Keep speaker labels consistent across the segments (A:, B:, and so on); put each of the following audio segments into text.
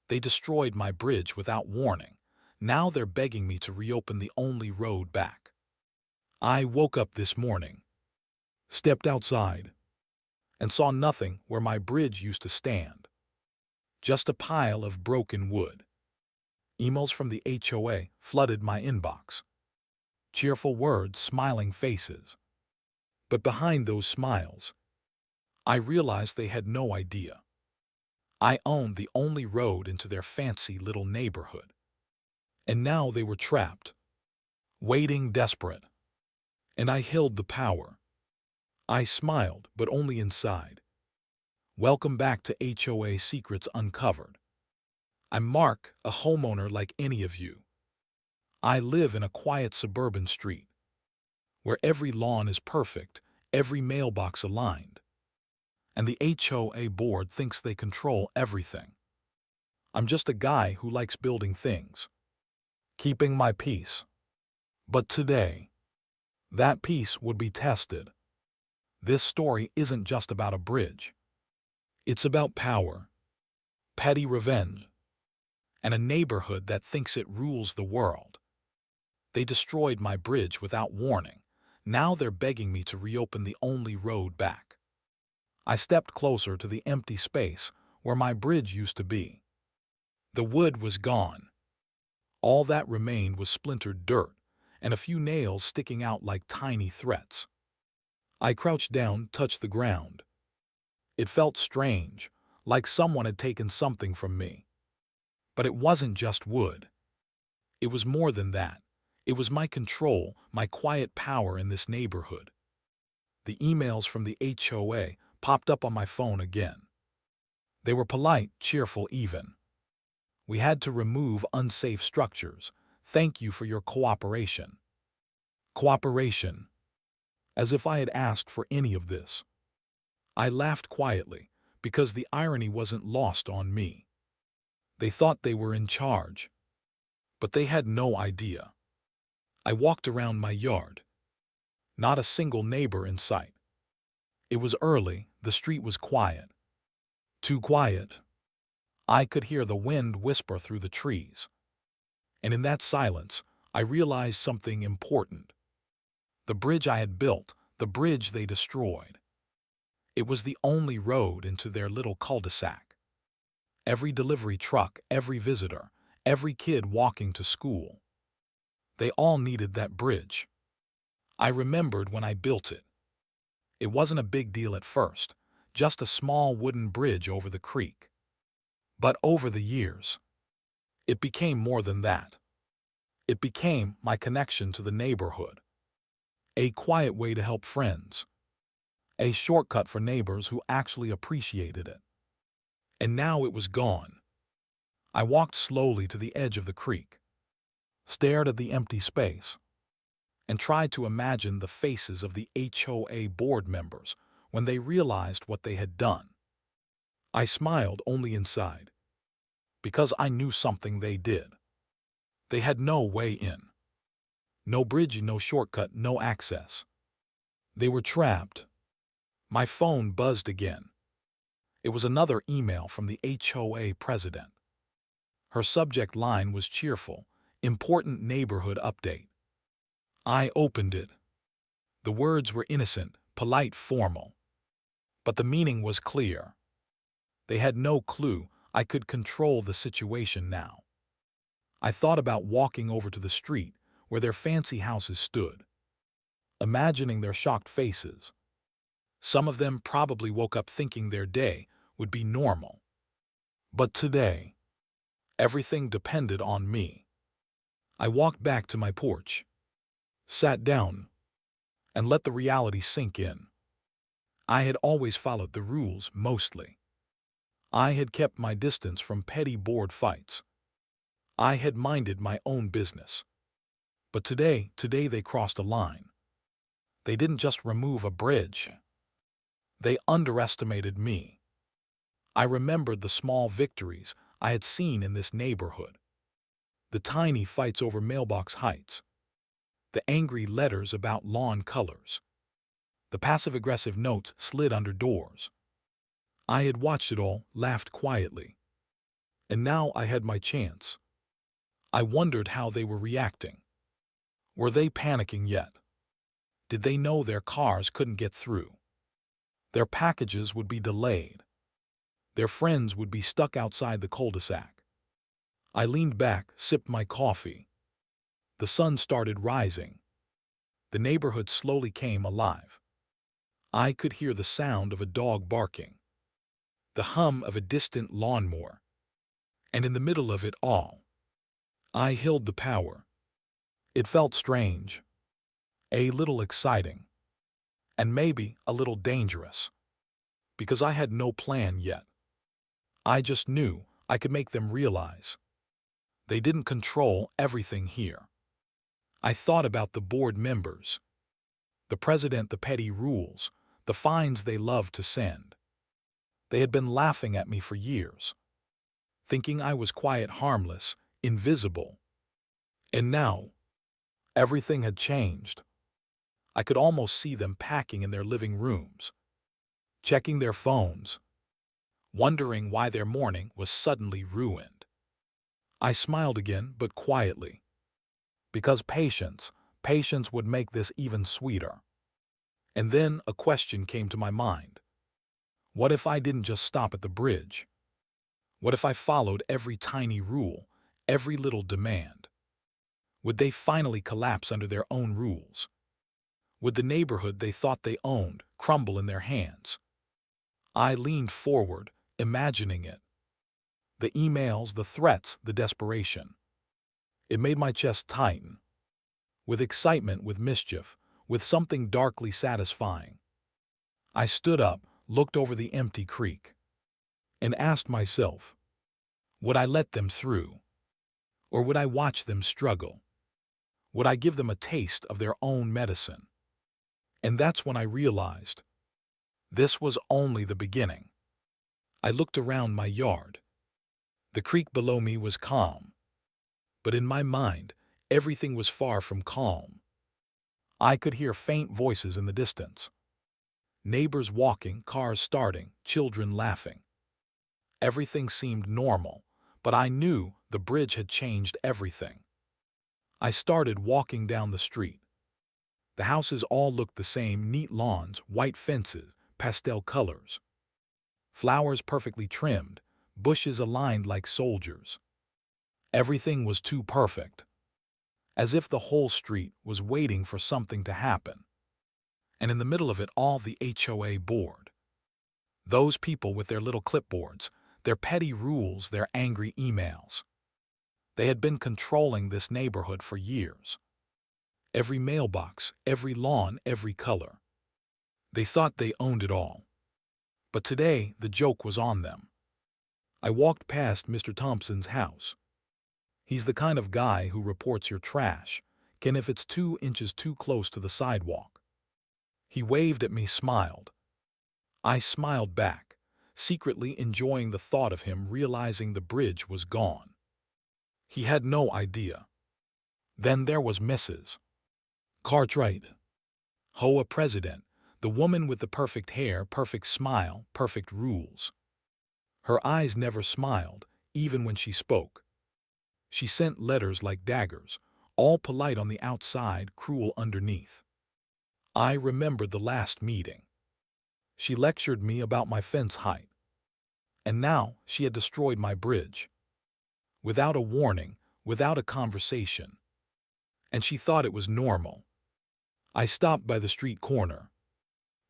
A: They destroyed my bridge without warning. Now they're begging me to reopen the only road back. I woke up this morning, stepped outside, and saw nothing where my bridge used to stand. Just a pile of broken wood. Emails from the HOA flooded my inbox. Cheerful words, smiling faces. But behind those smiles, I realized they had no idea. I owned the only road into their fancy little neighborhood. And now they were trapped, waiting desperate. And I held the power. I smiled, but only inside. Welcome back to HOA Secrets Uncovered. I'm Mark, a homeowner like any of you. I live in a quiet suburban street, where every lawn is perfect, every mailbox aligned, and the HOA board thinks they control everything. I'm just a guy who likes building things, keeping my peace. But today, that peace would be tested. This story isn't just about a bridge. It's about power, petty revenge, and a neighborhood that thinks it rules the world. They destroyed my bridge without warning. Now they're begging me to reopen the only road back. I stepped closer to the empty space where my bridge used to be. The wood was gone. All that remained was splintered dirt and a few nails sticking out like tiny threats. I crouched down, touched the ground. It felt strange, like someone had taken something from me. But it wasn't just wood. It was more than that. It was my control, my quiet power in this neighborhood. The emails from the HOA popped up on my phone again. They were polite, cheerful even. We had to remove unsafe structures. Thank you for your cooperation. Cooperation. As if I had asked for any of this. I laughed quietly, because the irony wasn't lost on me. They thought they were in charge. But they had no idea. I walked around my yard. Not a single neighbor in sight. It was early, the street was quiet. Too quiet. I could hear the wind whisper through the trees. And in that silence, I realized something important. The bridge I had built, the bridge they destroyed. It was the only road into their little cul-de-sac. Every delivery truck, every visitor, every kid walking to school. They all needed that bridge. I remembered when I built it. It wasn't a big deal at first, just a small wooden bridge over the creek. But over the years, it became more than that. It became my connection to the neighborhood. A quiet way to help friends. A shortcut for neighbors who actually appreciated it. And now it was gone. I walked slowly to the edge of the creek, stared at the empty space, and tried to imagine the faces of the HOA board members when they realized what they had done. I smiled only inside, because I knew something they did. They had no way in. No bridge, no shortcut, no access. They were trapped. My phone buzzed again. It was another email from the HOA president. Her subject line was cheerful, important neighborhood update. I opened it. The words were innocent, polite, formal. But the meaning was clear. They had no clue I could control the situation now. I thought about walking over to the street where their fancy houses stood, imagining their shocked faces. Some of them probably woke up thinking their day would be normal. But today, everything depended on me. I walked back to my porch, sat down, and let the reality sink in. I had always followed the rules mostly. I had kept my distance from petty board fights. I had minded my own business. But today they crossed a line. They didn't just remove a bridge. They underestimated me. I remembered the small victories I had seen in this neighborhood. The tiny fights over mailbox heights. The angry letters about lawn colors. The passive-aggressive notes slid under doors. I had watched it all, laughed quietly. And now I had my chance. I wondered how they were reacting. Were they panicking yet? Did they know their cars couldn't get through? Their packages would be delayed. Their friends would be stuck outside the cul-de-sac. I leaned back, sipped my coffee. The sun started rising. The neighborhood slowly came alive. I could hear the sound of a dog barking, the hum of a distant lawnmower, and in the middle of it all, I held the power. It felt strange, a little exciting, and maybe a little dangerous, because I had no plan yet. I just knew I could make them realize they didn't control everything here. I thought about the board members, the president, the petty rules, the fines they loved to send. They had been laughing at me for years, thinking I was quiet, harmless, invisible. And now, everything had changed. I could almost see them packing in their living rooms, checking their phones, wondering why their morning was suddenly ruined. I smiled again, but quietly, because patience would make this even sweeter. And then a question came to my mind. What if I didn't just stop at the bridge? What if I followed every tiny rule, every little demand? Would they finally collapse under their own rules? Would the neighborhood they thought they owned crumble in their hands? I leaned forward, imagining it. The emails, the threats, the desperation. It made my chest tighten. With excitement, with mischief, with something darkly satisfying. I stood up, looked over the empty creek, and asked myself, would I let them through? Or would I watch them struggle? Would I give them a taste of their own medicine? And that's when I realized this was only the beginning. I looked around my yard. The creek below me was calm, but in my mind, everything was far from calm. I could hear faint voices in the distance. Neighbors walking, cars starting, children laughing. Everything seemed normal, but I knew the bridge had changed everything. I started walking down the street. The houses all looked the same: neat lawns, white fences, pastel colors. Flowers perfectly trimmed, bushes aligned like soldiers. Everything was too perfect, as if the whole street was waiting for something to happen. And in the middle of it all, the HOA board. Those people with their little clipboards, their petty rules, their angry emails. They had been controlling this neighborhood for years. Every mailbox, every lawn, every color. They thought they owned it all. But today, the joke was on them. I walked past Mr. Thompson's house. He's the kind of guy who reports your trash, if it's 2 inches too close to the sidewalk. He waved at me, smiled. I smiled back, secretly enjoying the thought of him realizing the bridge was gone. He had no idea. Then there was Mrs. Cartwright, HOA president, the woman with the perfect hair, perfect smile, perfect rules. Her eyes never smiled, even when she spoke. She sent letters like daggers, all polite on the outside, cruel underneath. I remembered the last meeting. She lectured me about my fence height. And now she had destroyed my bridge. Without a warning, without a conversation. And she thought it was normal. I stopped by the street corner.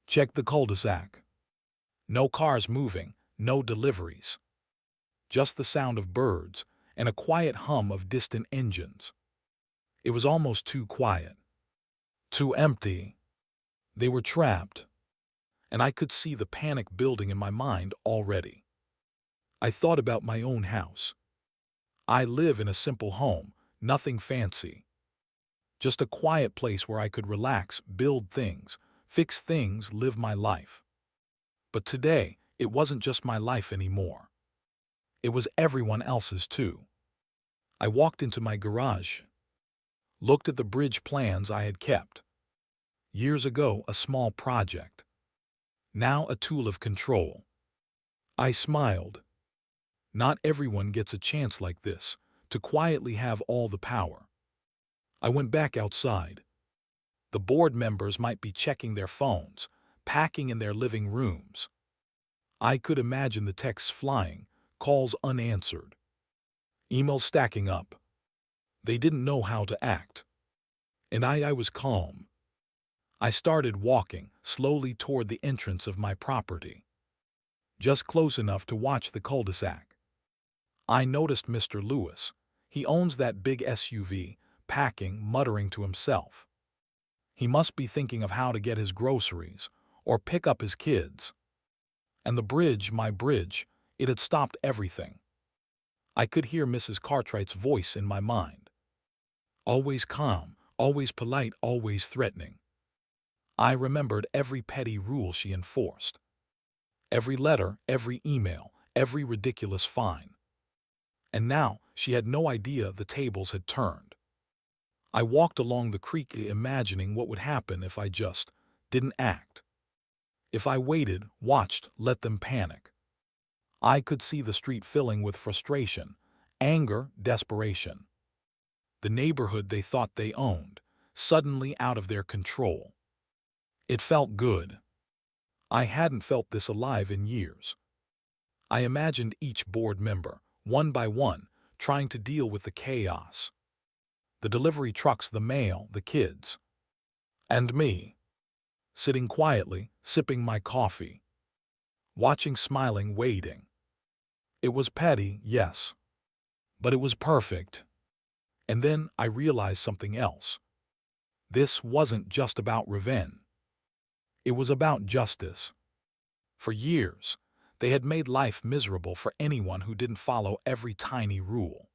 A: Checked the cul-de-sac. No cars moving, no deliveries. Just the sound of birds and a quiet hum of distant engines. It was almost too quiet. Too empty. They were trapped. And I could see the panic building in my mind already. I thought about my own house. I live in a simple home, nothing fancy. Just a quiet place where I could relax, build things, fix things, live my life. But today, it wasn't just my life anymore. It was everyone else's too. I walked into my garage, looked at the bridge plans I had kept. Years ago, a small project. Now a tool of control. I smiled. Not everyone gets a chance like this, to quietly have all the power. I went back outside. The board members might be checking their phones, packing in their living rooms. I could imagine the texts flying, calls unanswered, emails stacking up. They didn't know how to act. And I was calm. I started walking slowly toward the entrance of my property, just close enough to watch the cul-de-sac. I noticed Mr. Lewis. He owns that big SUV, packing, muttering to himself. He must be thinking of how to get his groceries or pick up his kids. And the bridge, my bridge, it had stopped everything. I could hear Mrs. Cartwright's voice in my mind. Always calm, always polite, always threatening. I remembered every petty rule she enforced. Every letter, every email, every ridiculous fine. And now she had no idea the tables had turned. I walked along the creek imagining what would happen if I just didn't act. If I waited, watched, let them panic. I could see the street filling with frustration, anger, desperation. The neighborhood they thought they owned, suddenly out of their control. It felt good. I hadn't felt this alive in years. I imagined each board member, one by one, trying to deal with the chaos. The delivery trucks, the mail, the kids. And me, sitting quietly, sipping my coffee. Watching, smiling, waiting. It was petty, yes. But it was perfect. And then I realized something else. This wasn't just about revenge. It was about justice. For years, they had made life miserable for anyone who didn't follow every tiny rule.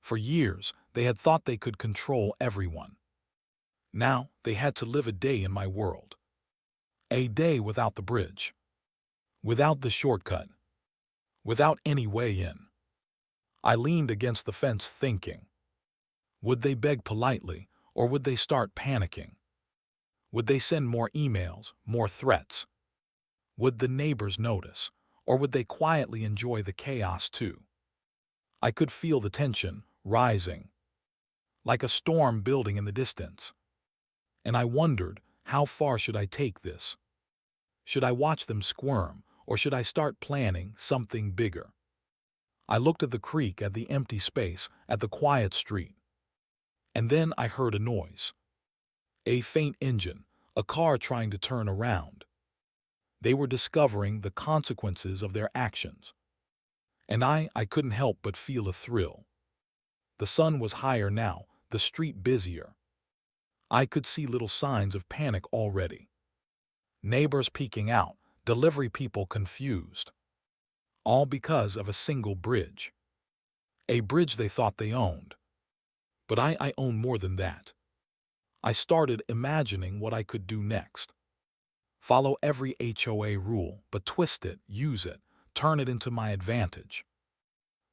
A: For years, they had thought they could control everyone. Now, they had to live a day in my world. A day without the bridge. Without the shortcut. Without any way in. I leaned against the fence thinking. Would they beg politely, or would they start panicking? Would they send more emails, more threats? Would the neighbors notice, or would they quietly enjoy the chaos too? I could feel the tension rising, like a storm building in the distance. And I wondered, how far should I take this? Should I watch them squirm, or should I start planning something bigger? I looked at the creek, at the empty space, at the quiet street. And then I heard a noise. A faint engine, a car trying to turn around. They were discovering the consequences of their actions. And I couldn't help but feel a thrill. The sun was higher now, the street busier. I could see little signs of panic already. Neighbors peeking out, delivery people confused. All because of a single bridge. A bridge they thought they owned. But I own more than that. I started imagining what I could do next. Follow every HOA rule, but twist it, use it, turn it into my advantage.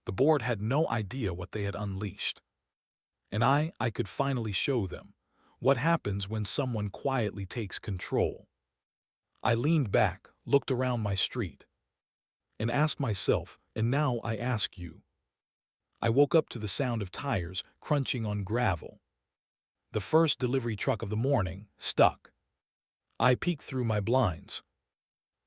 A: The board had no idea what they had unleashed. And I could finally show them what happens when someone quietly takes control. I leaned back, looked around my street, and asked myself, and now I ask you. I woke up to the sound of tires crunching on gravel. The first delivery truck of the morning, stuck. I peeked through my blinds.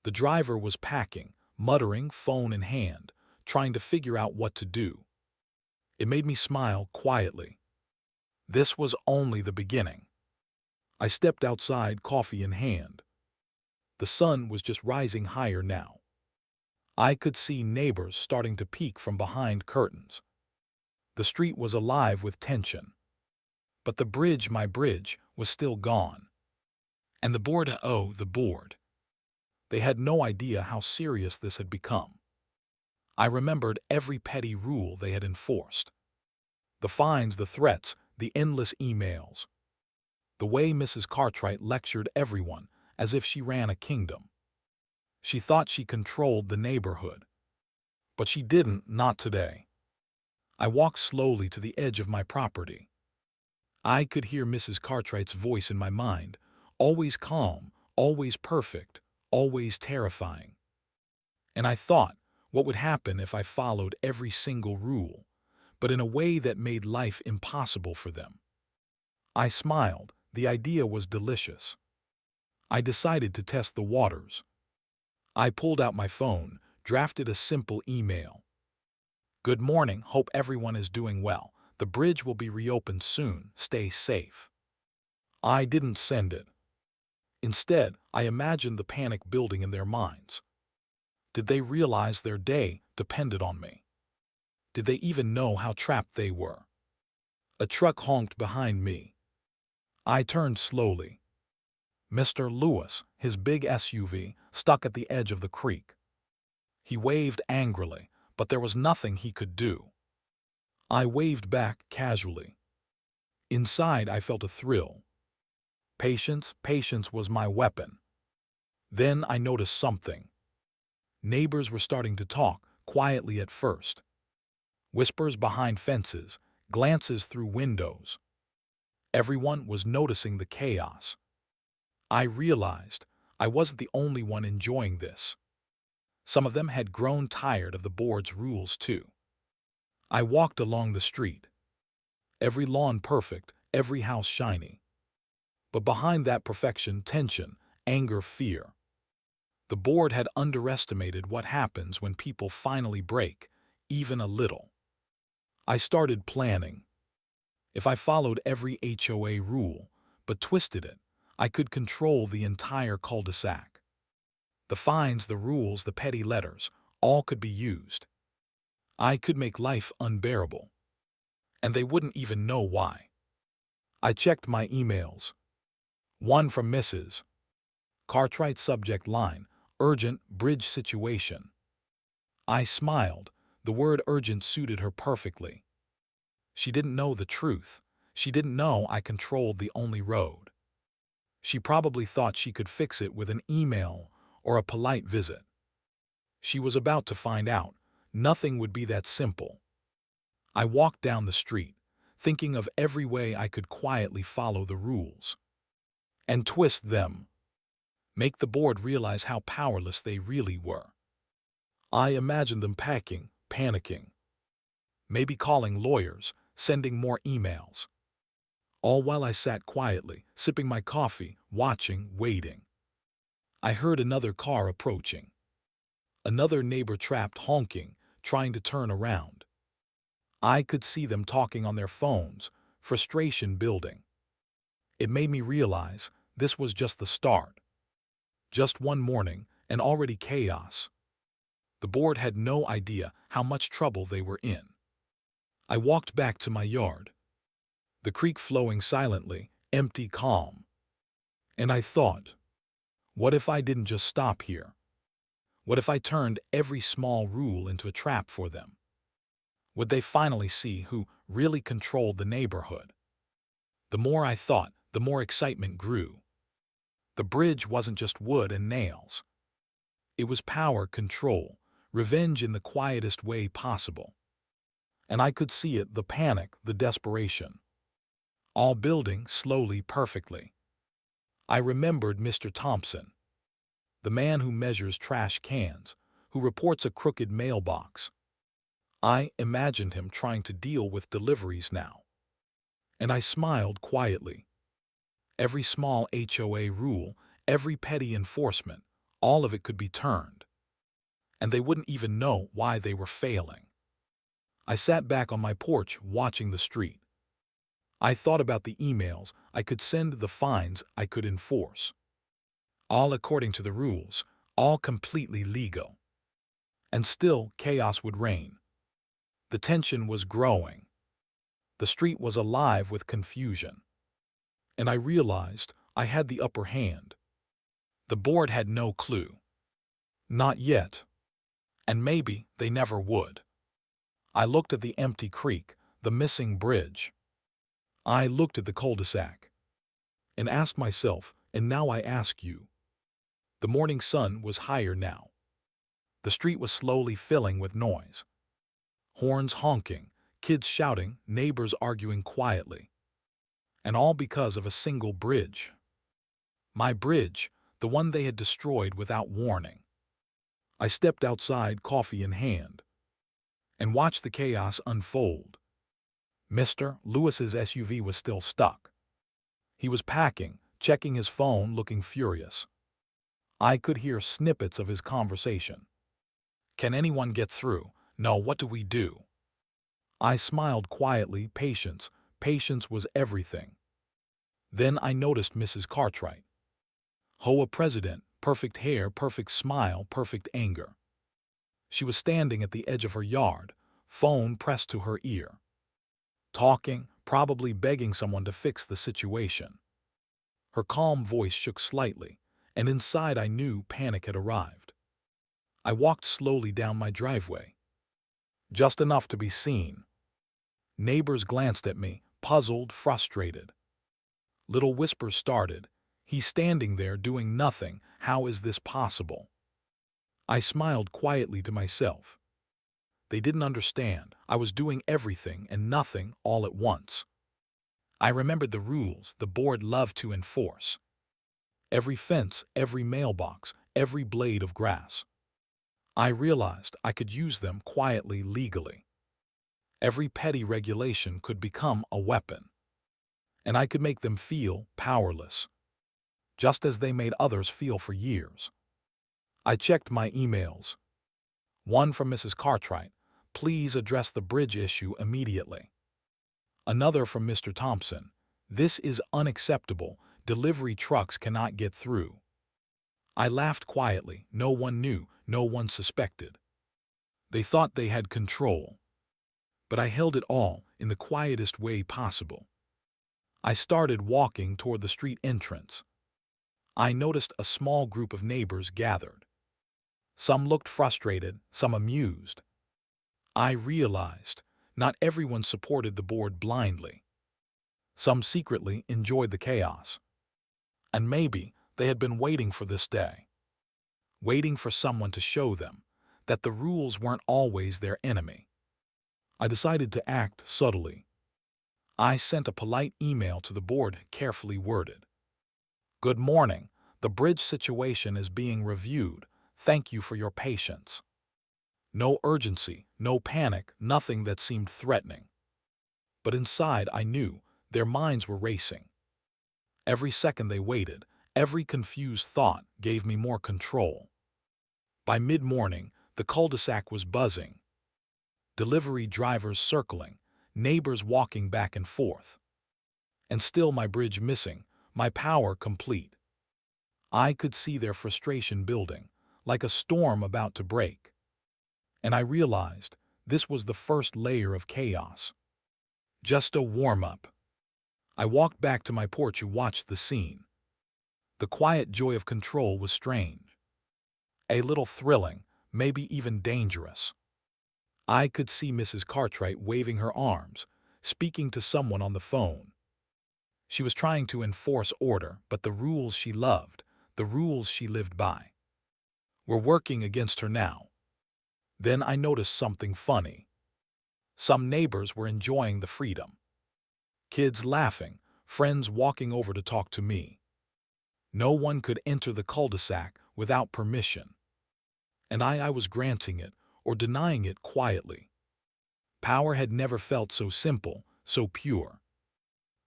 A: The driver was packing, muttering, phone in hand, trying to figure out what to do. It made me smile quietly. This was only the beginning. I stepped outside, coffee in hand. The sun was just rising higher now. I could see neighbors starting to peek from behind curtains. The street was alive with tension. But the bridge, my bridge, was still gone. And the board, the board. They had no idea how serious this had become. I remembered every petty rule they had enforced. The fines, the threats, the endless emails. The way Mrs. Cartwright lectured everyone as if she ran a kingdom. She thought she controlled the neighborhood. But she didn't, not today. I walked slowly to the edge of my property. I could hear Mrs. Cartwright's voice in my mind, always calm, always perfect, always terrifying. And I thought, What would happen if I followed every single rule, but in a way that made life impossible for them? I smiled. The idea was delicious. I decided to test the waters. I pulled out my phone, drafted a simple email. "Good morning, hope everyone is doing well. The bridge will be reopened soon. Stay safe." I didn't send it. Instead, I imagined the panic building in their minds. Did they realize their day depended on me? Did they even know how trapped they were? A truck honked behind me. I turned slowly. Mr. Lewis, his big SUV, stuck at the edge of the creek. He waved angrily, but there was nothing he could do. I waved back casually. Inside, I felt a thrill. Patience was my weapon. Then I noticed something. Neighbors were starting to talk, quietly at first. Whispers behind fences, glances through windows. Everyone was noticing the chaos. I realized I wasn't the only one enjoying this. Some of them had grown tired of the board's rules too. I walked along the street. Every lawn perfect, every house shiny. But behind that perfection, tension, anger, fear. The board had underestimated what happens when people finally break, even a little. I started planning. If I followed every HOA rule, but twisted it, I could control the entire cul-de-sac. The fines, the rules, the petty letters, all could be used. I could make life unbearable. And they wouldn't even know why. I checked my emails. One from Mrs. Cartwright, subject line, urgent bridge situation. I smiled. The word urgent suited her perfectly. She didn't know the truth. She didn't know I controlled the only road. She probably thought she could fix it with an email or a polite visit. She was about to find out. Nothing would be that simple. I walked down the street, thinking of every way I could quietly follow the rules. And twist them. Make the board realize how powerless they really were. I imagined them packing, panicking. Maybe calling lawyers, sending more emails. All while I sat quietly, sipping my coffee, watching, waiting. I heard another car approaching. Another neighbor trapped, honking, trying to turn around. I could see them talking on their phones, frustration building. It made me realize this was just the start. Just one morning, and already chaos. The board had no idea how much trouble they were in. I walked back to my yard. The creek flowing silently, empty, calm. And I thought, what if I didn't just stop here? What if I turned every small rule into a trap for them? Would they finally see who really controlled the neighborhood? The more I thought, the more excitement grew. The bridge wasn't just wood and nails. It was power, control, revenge in the quietest way possible. And I could see it, the panic, the desperation. All building slowly, perfectly. I remembered Mr. Thompson, the man who measures trash cans, who reports a crooked mailbox. I imagined him trying to deal with deliveries now. And I smiled quietly. Every small HOA rule, every petty enforcement, all of it could be turned. And they wouldn't even know why they were failing. I sat back on my porch watching the street. I thought about the emails I could send, the fines I could enforce. All according to the rules, all completely legal. And still chaos would reign. The tension was growing. The street was alive with confusion. And I realized I had the upper hand. The board had no clue. Not yet. And maybe they never would. I looked at the empty creek, the missing bridge. I looked at the cul-de-sac. And asked myself, and now I ask you. The morning sun was higher now. The street was slowly filling with noise. Horns honking, kids shouting, neighbors arguing quietly. And all because of a single bridge. My bridge, the one they had destroyed without warning. I stepped outside, coffee in hand, and watched the chaos unfold. Mr. Lewis's SUV was still stuck. He was packing, checking his phone, looking furious. I could hear snippets of his conversation. Can anyone get through? No, what do we do? I smiled quietly. Patience. Patience was everything. Then I noticed Mrs. Cartwright. HOA president, perfect hair, perfect smile, perfect anger. She was standing at the edge of her yard, phone pressed to her ear. Talking, probably begging someone to fix the situation. Her calm voice shook slightly, and inside I knew panic had arrived. I walked slowly down my driveway. Just enough to be seen. Neighbors glanced at me, puzzled, frustrated. Little whispers started. He's standing there doing nothing. How is this possible? I smiled quietly to myself. They didn't understand. I was doing everything and nothing all at once. I remembered the rules the board loved to enforce. Every fence, every mailbox, every blade of grass. I realized I could use them quietly, legally. Every petty regulation could become a weapon. And I could make them feel powerless, just as they made others feel for years. I checked my emails. One from Mrs. Cartwright, please address the bridge issue immediately. Another from Mr. Thompson, this is unacceptable, delivery trucks cannot get through. I laughed quietly. No one knew, no one suspected. They thought they had control. But I held it all in the quietest way possible. I started walking toward the street entrance. I noticed a small group of neighbors gathered. Some looked frustrated, some amused. I realized not everyone supported the board blindly. Some secretly enjoyed the chaos. And maybe they had been waiting for this day. Waiting for someone to show them that the rules weren't always their enemy. I decided to act subtly. I sent a polite email to the board, carefully worded. Good morning. The bridge situation is being reviewed. Thank you for your patience. No urgency, no panic, nothing that seemed threatening. But inside I knew their minds were racing. Every second they waited, every confused thought gave me more control. By mid-morning, the cul-de-sac was buzzing. Delivery drivers circling, neighbors walking back and forth. And still my bridge missing, my power complete. I could see their frustration building, like a storm about to break. And I realized this was the first layer of chaos. Just a warm-up. I walked back to my porch and watched the scene. The quiet joy of control was strange. A little thrilling, maybe even dangerous. I could see Mrs. Cartwright waving her arms, speaking to someone on the phone. She was trying to enforce order, but the rules she loved, the rules she lived by, were working against her now. Then I noticed something funny. Some neighbors were enjoying the freedom. Kids laughing, friends walking over to talk to me. No one could enter the cul-de-sac without permission. And I was granting it or denying it quietly. Power had never felt so simple, so pure.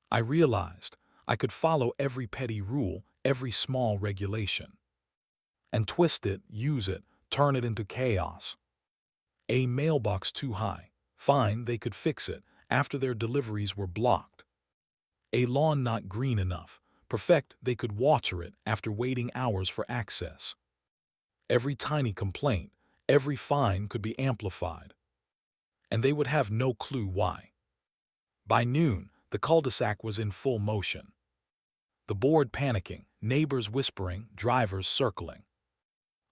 A: I realized I could follow every petty rule, every small regulation, and twist it, use it, turn it into chaos. A mailbox too high, fine, they could fix it after their deliveries were blocked. A lawn not green enough, perfect, they could water it after waiting hours for access. Every tiny complaint, every fine could be amplified, and they would have no clue why. By noon, the cul-de-sac was in full motion. The board panicking, neighbors whispering, drivers circling.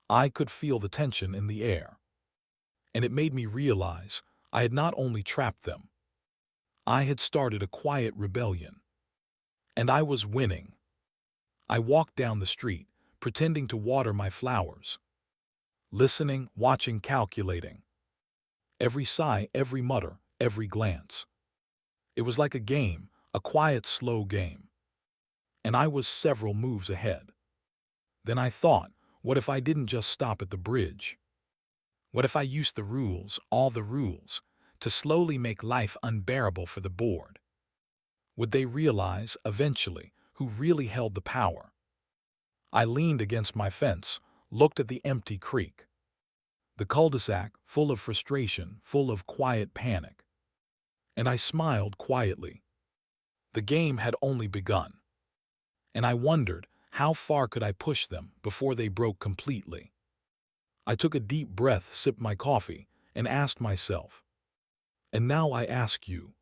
A: I could feel the tension in the air. And it made me realize I had not only trapped them, I had started a quiet rebellion. And I was winning. I walked down the street, pretending to water my flowers. Listening, watching, calculating. Every sigh, every mutter, every glance. It was like a game, a quiet, slow game. And I was several moves ahead. Then I thought, what if I didn't just stop at the bridge? What if I used the rules, all the rules, to slowly make life unbearable for the board? Would they realize, eventually, who really held the power? I leaned against my fence, looked at the empty creek. The cul-de-sac, full of frustration, full of quiet panic. And I smiled quietly. The game had only begun. And I wondered, how far could I push them before they broke completely? I took a deep breath, sipped my coffee, and asked myself, and now I ask you.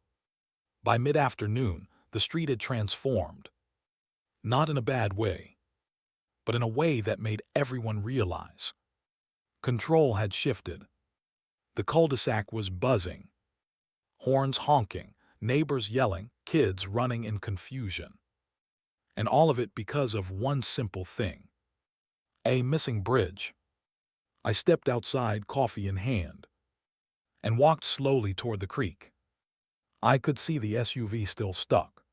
A: By mid-afternoon, the street had transformed. Not in a bad way, but in a way that made everyone realize. Control had shifted. The cul-de-sac was buzzing. Horns honking, neighbors yelling, kids running in confusion. And all of it because of one simple thing. A missing bridge. I stepped outside, coffee in hand, and walked slowly toward the creek. I could see the SUV still stuck.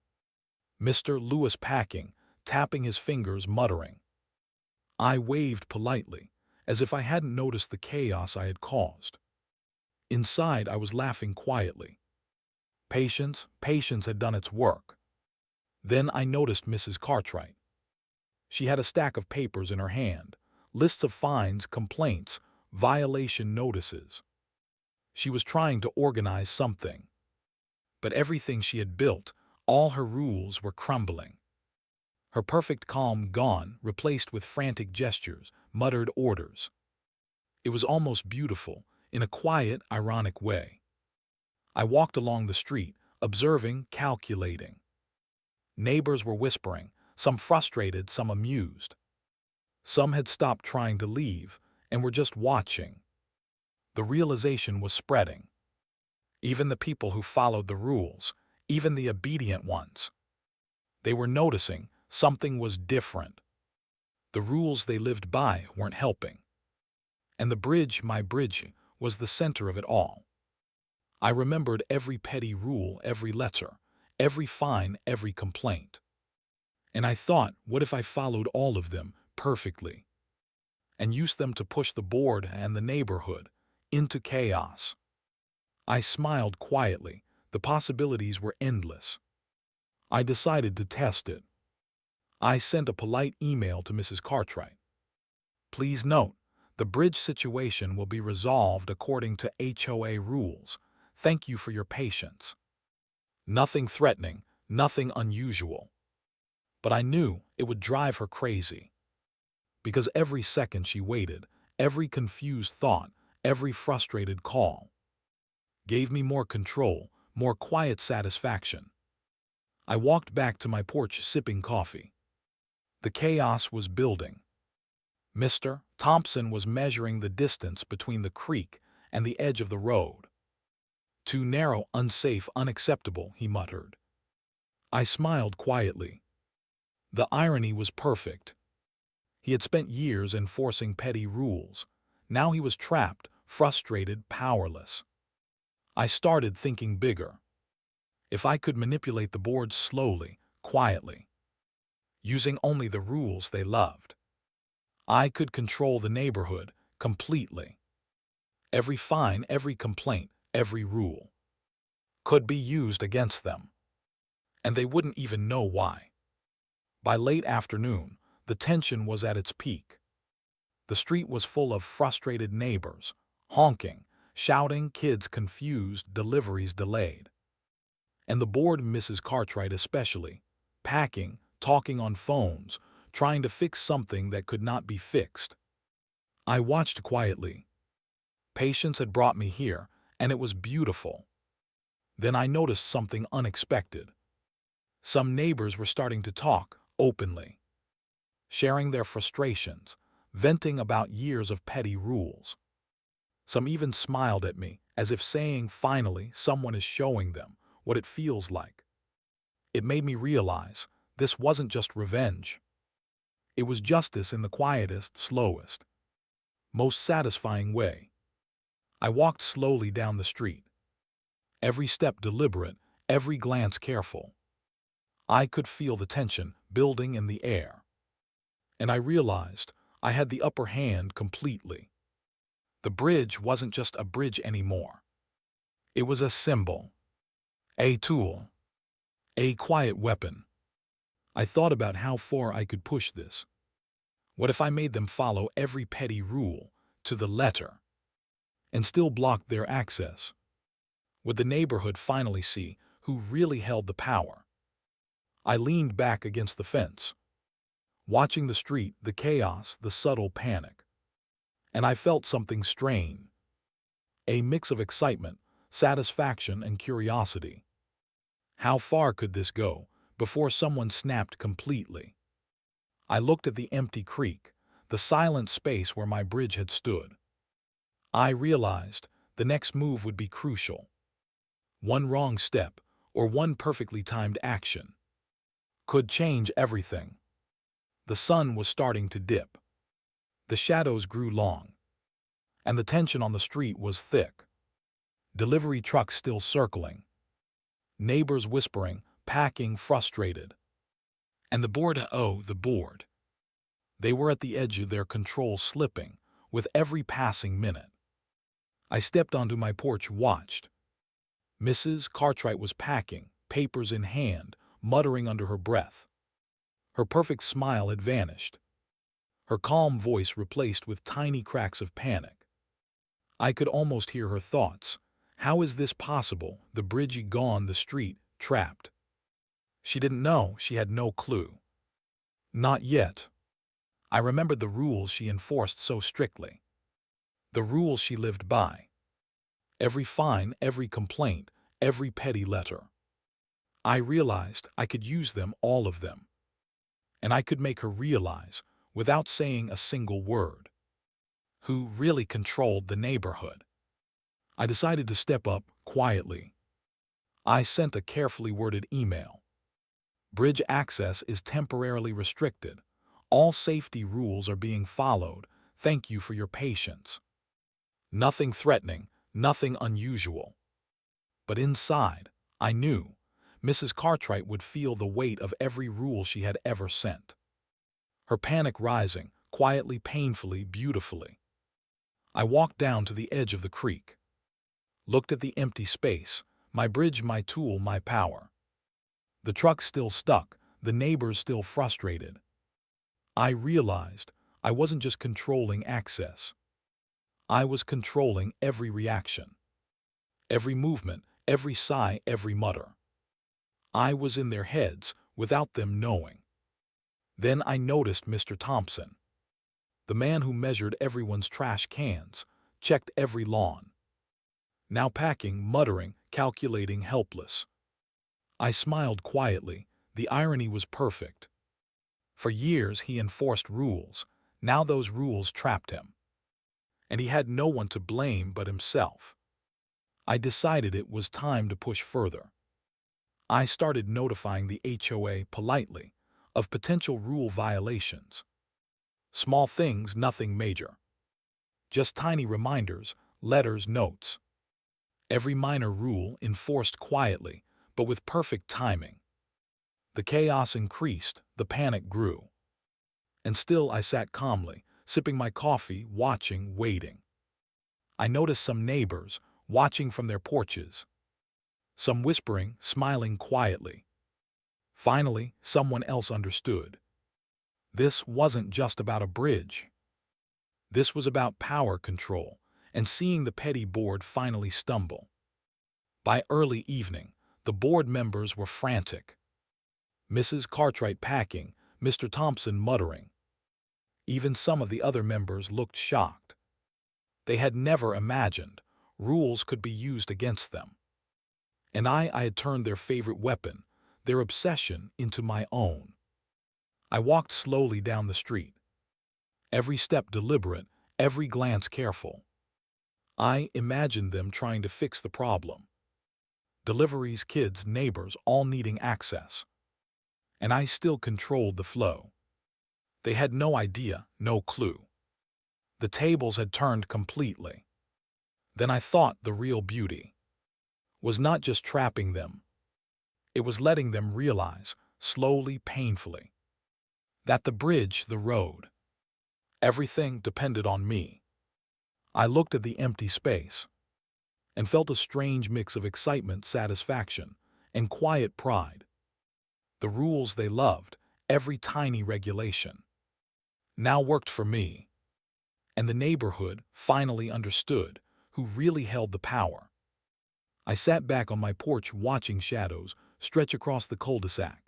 A: Mr. Lewis packing, tapping his fingers, muttering. I waved politely, as if I hadn't noticed the chaos I had caused. Inside, I was laughing quietly. Patience had done its work. Then I noticed Mrs. Cartwright. She had a stack of papers in her hand, lists of fines, complaints, violation notices. She was trying to organize something. But everything she had built, all her rules were crumbling. Her perfect calm gone, replaced with frantic gestures, muttered orders. It was almost beautiful, in a quiet, ironic way. I walked along the street, observing, calculating. Neighbors were whispering, some frustrated, some amused. Some had stopped trying to leave and were just watching. The realization was spreading. Even the people who followed the rules, even the obedient ones, they were noticing something was different. The rules they lived by weren't helping. And the bridge, my bridge, was the center of it all. I remembered every petty rule, every letter, every fine, every complaint. And I thought, what if I followed all of them perfectly and used them to push the board and the neighborhood into chaos? I smiled quietly. The possibilities were endless. I decided to test it. I sent a polite email to Mrs. Cartwright. Please note, the bridge situation will be resolved according to HOA rules. Thank you for your patience. Nothing threatening, nothing unusual. But I knew it would drive her crazy. Because every second she waited, every confused thought, every frustrated call, gave me more control, more quiet satisfaction. I walked back to my porch sipping coffee. The chaos was building. Mr. Thompson was measuring the distance between the creek and the edge of the road. Too narrow, unsafe, unacceptable, he muttered. I smiled quietly. The irony was perfect. He had spent years enforcing petty rules. Now he was trapped, frustrated, powerless. I started thinking bigger. If I could manipulate the board slowly, quietly, using only the rules they loved, I could control the neighborhood completely. Every fine, every complaint, every rule could be used against them. And they wouldn't even know why. By late afternoon, the tension was at its peak. The street was full of frustrated neighbors, honking, shouting, kids confused, deliveries delayed. And the bored Mrs. Cartwright especially, packing, talking on phones, trying to fix something that could not be fixed. I watched quietly. Patience had brought me here, and it was beautiful. Then I noticed something unexpected. Some neighbors were starting to talk openly, sharing their frustrations, venting about years of petty rules. Some even smiled at me, as if saying, finally, someone is showing them what it feels like. It made me realize this wasn't just revenge. It was justice in the quietest, slowest, most satisfying way. I walked slowly down the street, every step deliberate, every glance careful. I could feel the tension building in the air. And I realized I had the upper hand completely. The bridge wasn't just a bridge anymore. It was a symbol, a tool, a quiet weapon. I thought about how far I could push this. What if I made them follow every petty rule to the letter and still blocked their access? Would the neighborhood finally see who really held the power? I leaned back against the fence, watching the street, the chaos, the subtle panic. And I felt something strange, a mix of excitement, satisfaction, and curiosity. How far could this go before someone snapped completely? I looked at the empty creek, the silent space where my bridge had stood. I realized the next move would be crucial. One wrong step, or one perfectly timed action, could change everything. The sun was starting to dip. The shadows grew long, and the tension on the street was thick. Delivery trucks still circling, neighbors whispering, packing, frustrated. And the board. They were at the edge of their control, slipping with every passing minute. I stepped onto my porch, watched. Mrs. Cartwright was packing, papers in hand, muttering under her breath. Her perfect smile had vanished, her calm voice replaced with tiny cracks of panic. I could almost hear her thoughts. How is this possible? The bridge gone, the street trapped. She didn't know, she had no clue. Not yet. I remembered the rules she enforced so strictly. The rules she lived by. Every fine, every complaint, every petty letter. I realized I could use them, all of them. And I could make her realize, without saying a single word, who really controlled the neighborhood. I decided to step up quietly. I sent a carefully worded email. Bridge access is temporarily restricted. All safety rules are being followed. Thank you for your patience. Nothing threatening, nothing unusual. But inside, I knew Mrs. Cartwright would feel the weight of every rule she had ever sent. Her panic rising, quietly, painfully, beautifully. I walked down to the edge of the creek, looked at the empty space, my bridge, my tool, my power. The truck still stuck, the neighbors still frustrated. I realized I wasn't just controlling access. I was controlling every reaction, every movement, every sigh, every mutter. I was in their heads without them knowing. Then I noticed Mr. Thompson, the man who measured everyone's trash cans, checked every lawn. Now packing, muttering, calculating, helpless. I smiled quietly. The irony was perfect. For years he enforced rules. Now those rules trapped him. And he had no one to blame but himself. I decided it was time to push further. I started notifying the HOA politely of potential rule violations. Small things, nothing major. Just tiny reminders, letters, notes. Every minor rule enforced quietly, but with perfect timing. The chaos increased, the panic grew. And still I sat calmly, sipping my coffee, watching, waiting. I noticed some neighbors watching from their porches. Some whispering, smiling quietly. Finally, someone else understood. This wasn't just about a bridge. This was about power control and seeing the petty board finally stumble. By early evening, the board members were frantic. Mrs. Cartwright packing, Mr. Thompson muttering. Even some of the other members looked shocked. They had never imagined rules could be used against them. And I had turned their favorite weapon, their obsession, into my own. I walked slowly down the street, every step deliberate, every glance careful. I imagined them trying to fix the problem. Deliveries, kids, neighbors, all needing access. And I still controlled the flow. They had no idea, no clue. The tables had turned completely. Then I thought the real beauty was not just trapping them. It was letting them realize, slowly, painfully, that the bridge, the road, everything depended on me. I looked at the empty space and felt a strange mix of excitement, satisfaction, and quiet pride. The rules they loved, every tiny regulation, now worked for me, and the neighborhood finally understood who really held the power. I sat back on my porch watching shadows stretch across the cul-de-sac.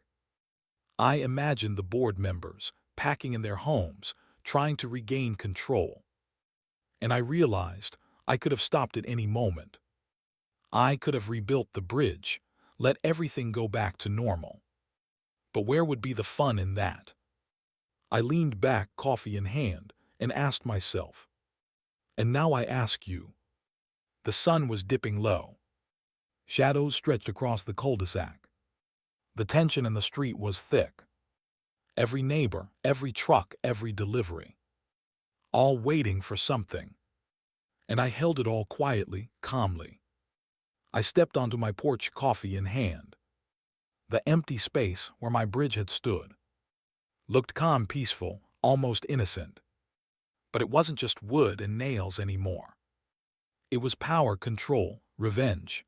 A: I imagined the board members packing in their homes, trying to regain control. And I realized I could have stopped at any moment. I could have rebuilt the bridge, let everything go back to normal. But where would be the fun in that? I leaned back, coffee in hand, and asked myself. And now I ask you. The sun was dipping low. Shadows stretched across the cul-de-sac. The tension in the street was thick. Every neighbor, every truck, every delivery, all waiting for something. And I held it all quietly, calmly. I stepped onto my porch, coffee in hand. The empty space where my bridge had stood looked calm, peaceful, almost innocent. But it wasn't just wood and nails anymore. It was power, control, revenge,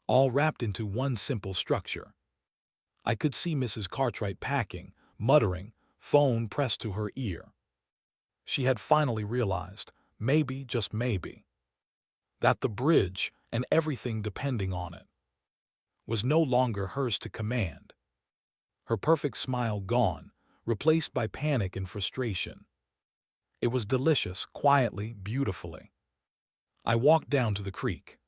A: all wrapped into one simple structure. I could see Mrs. Cartwright packing, muttering, phone pressed to her ear. She had finally realized, maybe, just maybe, that the bridge, and everything depending on it, was no longer hers to command. Her perfect smile gone, replaced by panic and frustration. It was delicious, quietly, beautifully. I walked down to the creek,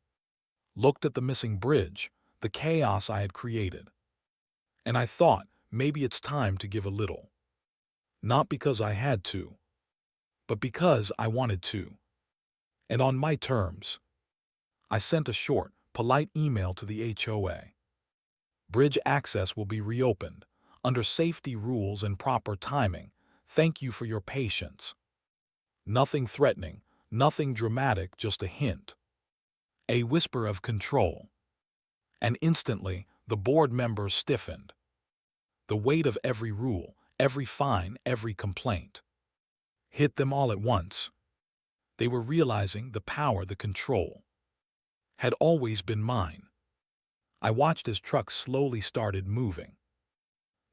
A: looked at the missing bridge, the chaos I had created, and I thought, maybe it's time to give a little. Not because I had to, but because I wanted to. And on my terms. I sent a short, polite email to the HOA. Bridge access will be reopened, under safety rules and proper timing. Thank you for your patience. Nothing threatening, nothing dramatic, just a hint. A whisper of control. And instantly, the board members stiffened. The weight of every rule, every fine, every complaint hit them all at once. They were realizing the power, the control, had always been mine. I watched as trucks slowly started moving.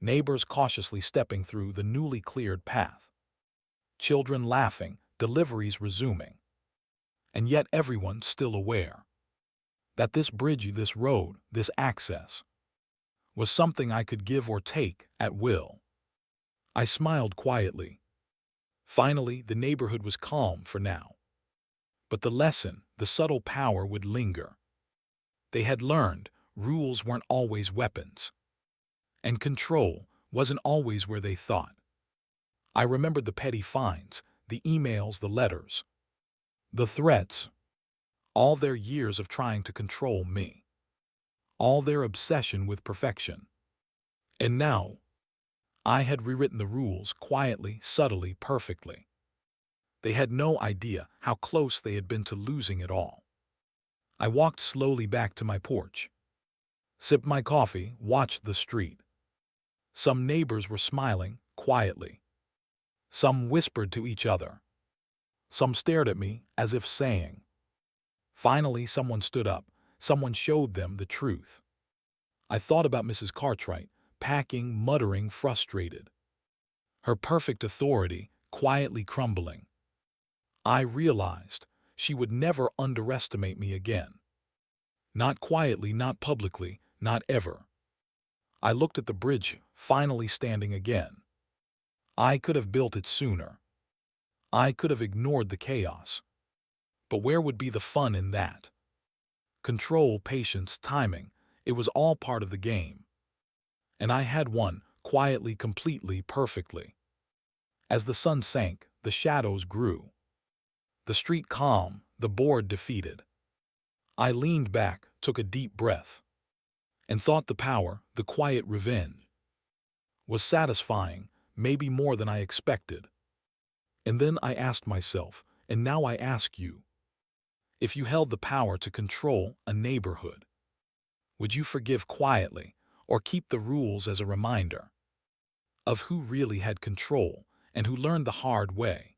A: Neighbors cautiously stepping through the newly cleared path. Children laughing, deliveries resuming. And yet everyone still aware that this bridge, this road, this access was something I could give or take at will. I smiled quietly. Finally, the neighborhood was calm for now. But the lesson, the subtle power would linger. They had learned rules weren't always weapons, and control wasn't always where they thought. I remembered the petty fines, the emails, the letters, the threats, all their years of trying to control me, all their obsession with perfection. And now, I had rewritten the rules quietly, subtly, perfectly. They had no idea how close they had been to losing it all. I walked slowly back to my porch, sipped my coffee, watched the street. Some neighbors were smiling, quietly. Some whispered to each other. Some stared at me, as if saying. Finally, someone stood up. Someone showed them the truth. I thought about Mrs. Cartwright, packing, muttering, frustrated. Her perfect authority quietly crumbling. I realized she would never underestimate me again. Not quietly, not publicly, not ever. I looked at the bridge, finally standing again. I could have built it sooner. I could have ignored the chaos. But where would be the fun in that? Control, patience, timing, it was all part of the game. And I had won, quietly, completely, perfectly. As the sun sank, the shadows grew. The street calm, the board defeated. I leaned back, took a deep breath, and thought the power, the quiet revenge, was satisfying, maybe more than I expected. And then I asked myself, and now I ask you, if you held the power to control a neighborhood, would you forgive quietly or keep the rules as a reminder of who really had control and who learned the hard way?